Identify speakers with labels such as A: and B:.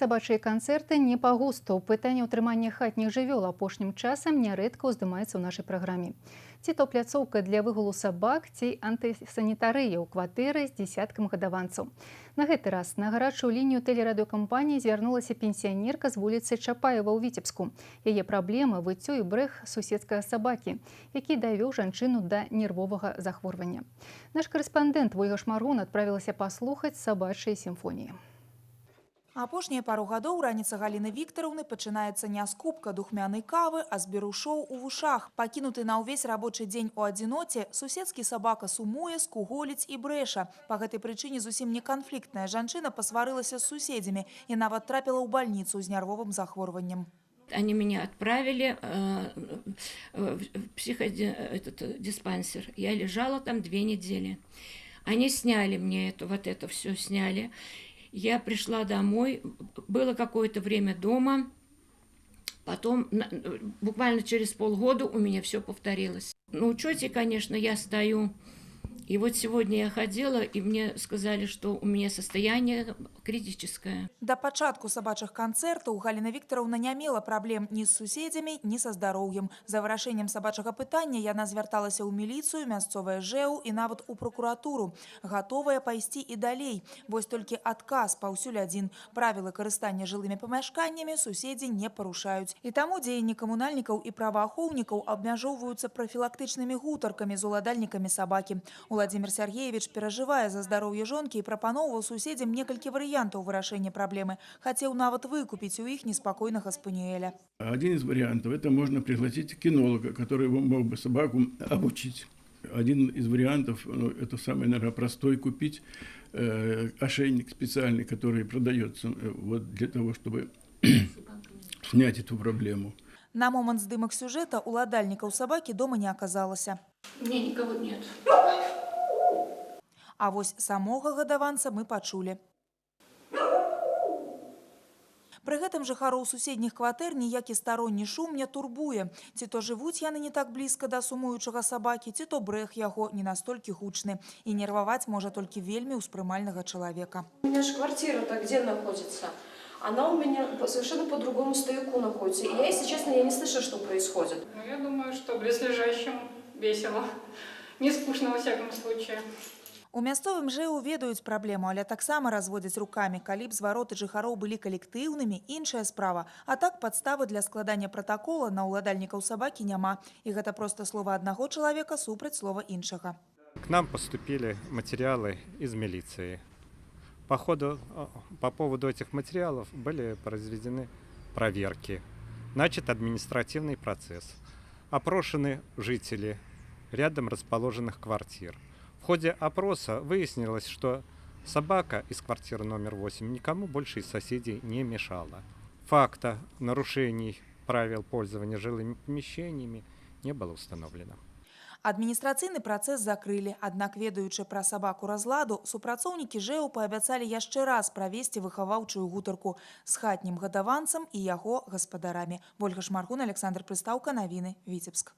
A: Сабачыя канцэрты не па густу. Пытанне ўтрымання хатніх жывёл апошнім часам нярэдка ўздымаецца ў нашай праграме. Ці то пляцоўка для выгулу сабак, ці антысанітарыя ў кватэры з дзесяткам гадаванцаў. На гэты раз на гарачую лінію тэлерадыёкампаніі звярнулася пенсіянерка з вуліцы Чапаева ў Віцебску. Яе праблема – выццё і брэх суседскага сабакі, які давёў жанчыну да нервовага захворвання. Наш карэспандэнт Ольга Шмаргун адправілася паслухаць сабачыя сімфоніі.
B: Апошнія пару гадоў раніца Галіны Віктараўны пачынаецца не з кубка духмянай кавы, а з берушоў у вушах. Пакінуты на ўвесь рабочы дзень у адзіноце, суседскі сабака сумуе, скуголіць і брэша. Па гэтай прычыне зусім не канфліктная жанчына пасварылася з суседзямі і нават трапіла ў бальніцу з нервовым захворваннем.
C: Они меня отправили в психодиспансер. Я лежала там 2 недели. Они сняли мне это все сняли. Я пришла домой, было какое-то время дома, потом буквально через полгода у меня все повторилось. На учете, конечно, я стою. И вот сегодня я ходила, и мне сказали, что у меня состояние критическое.
B: Да пачатку сабачых канцэртаў Галіна Віктараўна не мела праблем ні з суседзямі, ні са здароўем. За вырашэннем сабачага пытання яна звярталася ў міліцыю, мясцовае ЖЭУ і нават у прокуратуру. Гатовая пайсці і далей. Вось толькі адказ паўсюль адзін. Правілы карыстання жылымі памяшканнямі суседзі не парушаюць. І таму дзеянні камунальнікаў і праваахоўнікаў абмяжоўваюцца прафілактычнымі гутаркамі з уладальнікамі сабакі. Владимир Сергеевич перажывае за здароўе жонкі і прапаноўваў суседзям некалькі варыянтаў вырашэння праблемы. Хацеў нават выкупіць у іх неспакойнага спаниэля.
D: Один из вариантов – это можно пригласить кинолога, который мог бы собаку обучить. Один из вариантов – это самый, наверное, простой – купить ошейник специальный, который продается вот для того, чтобы снять эту проблему.
B: На момант здымак сюжэта уладальнікаў сабакі дома не аказалася.
C: У меня никого нет.
B: А вось самога гадаванца мы пачулі. Пры гэтым жыхароў суседніх кватэр ніякі старонні шум не турбуе. Ці то жывуць яны не так блізка да сумуючага сабакі, ці то брэх яго не настолькі гучны. І нерваваць можа толькі вельмі ўспрымальнага чалавека.
E: У меня же квартира-то где находится? Она у меня совершенно по другому стояку находится. И я, если честно, я не слышу, что происходит.
F: Ну, я думаю, что близлежащим весело. Не скучно во всяком случае.
B: У мясцовым ЖЭУ ведаюць праблему, але таксама разводзяць рукамі. Калі б звароты жыхароў былі калектыўнымі, іншая справа. А так падставы для складання пратакола на ўладальнікаў сабакі няма. І гэта проста слова аднаго чалавека супраць слова іншага.
G: К нам поступили материалы из милиции. По поводу этих материалов были произведены проверки. Начат административный процесс. Опрошены жители рядом расположенных квартир. В ходе опроса выяснилось, что собака из квартиры номер 8 никому больше из соседей не мешала. Факта нарушений правил пользования жилыми помещениями не было установлено.
B: Адміністрацыйны працэс закрылі, аднак ведаючы пра сабаку разладу, супрацоўнікі ЖЭУ паабяцалі яшчэ раз правесці выхаваўчую гутарку з хатнім гадаванцам і яго гаспадарамі. Ольга Шмаргун, Александр Прыстаўка, навіны, Віцебск.